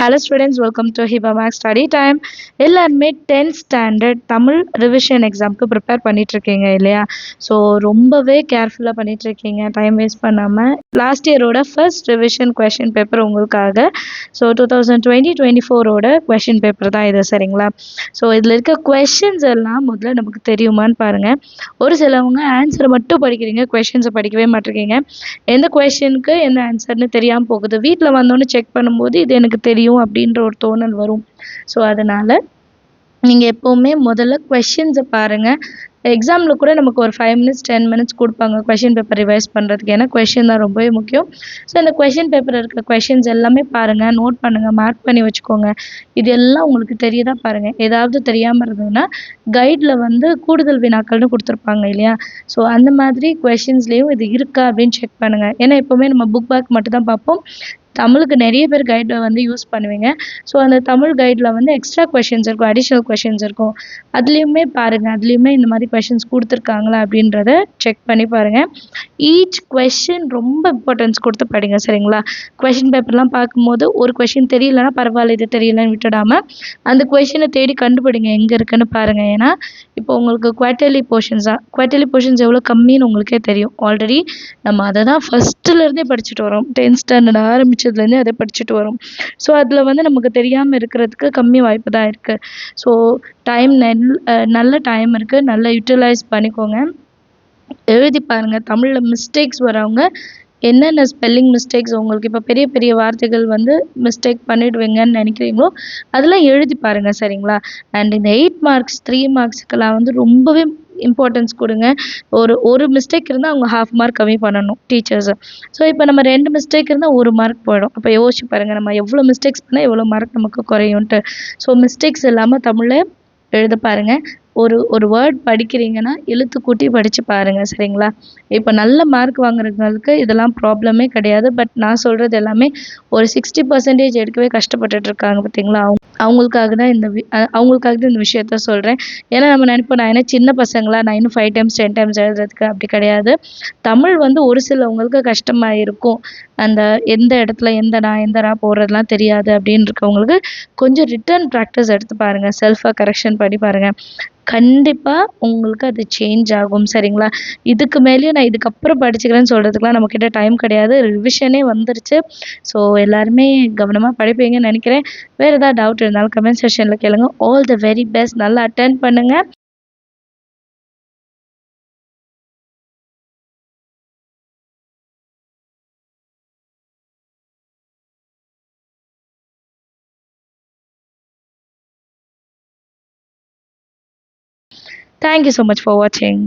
Hello students, welcome to Hiba Max Study Time. எல்லாருமே 10th standard Tamil revision எக்ஸாம்க்கு prepare பண்ணிட்டு இருக்கீங்க இல்லையா? ஸோ ரொம்பவே கேர்ஃபுல்லாக பண்ணிட்டு இருக்கீங்க, டைம் வேஸ்ட் பண்ணாமல். லாஸ்ட் இயரோட ஃபர்ஸ்ட் ரிவிஷன் கொஷின் பேப்பர் உங்களுக்காக. ஸோ 2020-24ஓட கொஷின் பேப்பர் தான் இது, சரிங்களா? ஸோ இதில் இருக்க கொஷின்ஸ் எல்லாம் முதல்ல நமக்கு தெரியுமான்னு பாருங்கள். ஒரு சிலவங்க ஆன்சரை மட்டும் படிக்கிறீங்க, கொஷின்ஸை படிக்கவே மாட்டிருக்கீங்க. எந்த கொஷினுக்கு என்ன ஆன்சர்னு தெரியாமல் போகுது. வீட்டில் வந்தோன்னு செக் பண்ணும்போது இது எனக்கு தெரியும் அப்படின்ற ஒரு தோணல் வரும். ஸோ அதனால் நீங்கள் எப்போவுமே முதல்ல கொஷின்ஸை பாருங்கள். எக்ஸாமில் கூட நமக்கு ஒரு 5 minutes 10 minutes கொடுப்பாங்க கொஷின் பேப்பர் ரிவைஸ் பண்ணுறதுக்கு. ஏன்னா கொஷின் தான் ரொம்பவே முக்கியம். ஸோ அந்த கொஷின் பேப்பர் இருக்க கொஷின்ஸ் எல்லாமே பாருங்கள், நோட் பண்ணுங்கள், மார்க் பண்ணி வச்சுக்கோங்க. இது எல்லாம் உங்களுக்கு தெரியுதா பாருங்கள். ஏதாவது தெரியாமல் இருந்ததுன்னா கைடில் வந்து கூடுதல் வினாக்கள்னு கொடுத்துருப்பாங்க இல்லையா? ஸோ அந்த மாதிரி கொஷின்ஸ்லேயும் இது இருக்கா அப்படின்னு செக் பண்ணுங்கள். ஏன்னா எப்போவுமே நம்ம புக் பேக் மட்டும் தான் பார்ப்போம். தமிழுக்கு நிறைய பேர் கைடை வந்து யூஸ் பண்ணுவீங்க. ஸோ அந்த தமிழ் கைடில் வந்து எக்ஸ்ட்ரா கொஷின்ஸ் இருக்கும், அடிஷ்னல் கொஷின்ஸ் இருக்கும். அதுலேயுமே பாருங்கள், அதுலேயுமே இந்த மாதிரி கொஷின்ஸ் கொடுத்துருக்காங்களா அப்படின்றத செக் பண்ணி பாருங்கள். ஈச் கொஷின் ரொம்ப இம்பார்ட்டன்ஸ் கொடுத்து படிங்க, சரிங்களா? கொஷின் பேப்பர்லாம் பார்க்கும்போது ஒரு கொஷின் தெரியலனா பரவாயில்ல, இது தெரியலன்னு விட்டுடாமல் அந்த கொஷினை தேடி கண்டுபிடிங்க எங்கே இருக்குன்னு பாருங்கள். ஏன்னா இப்போ உங்களுக்கு குவார்ட்டர்லி போர்ஷன்ஸ் தான். குவார்ட்டர்லி போர்ஷன்ஸ் எவ்வளோ கம்மின்னு உங்களுக்கே தெரியும். ஆல்ரெடி நம்ம அதை தான் ஃபஸ்ட்டுலேருந்தே படிச்சுட்டு வரோம். 10th ஸ்டாண்டர்ட் ஆரம்பிச்சதுலேருந்தே அதை படிச்சுட்டு வரோம். ஸோ அதில் வந்து நமக்கு தெரியாமல் இருக்கிறதுக்கு கம்மி வாய்ப்பு தான் இருக்குது. ஸோ டைம் நல்ல டைம் இருக்குது, நல்லா யூட்டிலைஸ் பண்ணிக்கோங்க. எழுதி பாருங்கள். தமிழில் மிஸ்டேக்ஸ் வரவங்க என்னென்ன ஸ்பெல்லிங் மிஸ்டேக்ஸ் உங்களுக்கு இப்போ பெரிய பெரிய வார்த்தைகள் வந்து மிஸ்டேக் பண்ணிடுவீங்கன்னு நினைக்கிறீங்களோ அதெல்லாம் எழுதி பாருங்கள், சரிங்களா? அண்ட் இந்த 8 marks 3 marksக்கெல்லாம் வந்து ரொம்பவே இம்பார்ட்டன்ஸ் கொடுங்க. ஒரு மிஸ்டேக் இருந்தால் அவங்க 1/2 mark கம்மி பண்ணணும் டீச்சர்ஸை. ஸோ இப்போ நம்ம 2 மிஸ்டேக் இருந்தால் 1 mark போயிடும். அப்போ யோசிச்சு பாருங்கள், நம்ம எவ்வளோ மிஸ்டேக்ஸ் பண்ணால் எவ்வளோ மார்க் நமக்கு குறையும்ன்ட்டு. ஸோ மிஸ்டேக்ஸ் இல்லாமல் தமிழை எழுத பாருங்கள். ஒரு வேர்ட் படிக்கிறீங்கன்னா எழுத்து கூட்டி படித்து பாருங்கள், சரிங்களா? இப்போ நல்ல மார்க் வாங்குறவங்களுக்கு இதெல்லாம் ப்ராப்ளமே கிடையாது. பட் நான் சொல்கிறது எல்லாமே ஒரு 60% எடுக்கவே கஷ்டப்பட்டுட்டு இருக்காங்க பார்த்தீங்களா? அவங்களுக்காக தான் இந்த விஷயத்த சொல்கிறேன். ஏன்னா நம்ம நினைப்போம், நான் என்ன சின்ன பசங்களா, நான் இன்னும் 5 times 10 times எழுதுறதுக்கு. அப்படி கிடையாது. தமிழ் வந்து ஒரு சிலவங்களுக்கு கஷ்டமாக இருக்கும். அந்த எந்த இடத்துல எந்த ரா போடுறதுலாம் தெரியாது அப்படின்னு இருக்கவங்களுக்கு கொஞ்சம் ரிட்டன் ப்ராக்டிஸ் எடுத்து பாருங்கள், செல்ஃபாக கரெக்ஷன் பண்ணி பாருங்கள். கண்டிப்பாக உங்களுக்கு அது சேஞ்ச் ஆகும், சரிங்களா? இதுக்கு மேலேயும் நான் இதுக்கப்புறம் படிச்சுக்கிறேன்னு சொல்கிறதுக்குலாம் நம்மக்கிட்ட டைம் கிடையாது. ரிவிஷனே வந்துருச்சு. ஸோ எல்லாருமே கவனமாக படிப்பீங்கன்னு நினைக்கிறேன். வேறு ஏதாவது டவுட் இருந்தாலும் கமெண்ட் செக்ஷனில் கேளுங்க. All the very best. நல்லா அட்டென்ட் பண்ணுங்கள். Thank you so much for watching.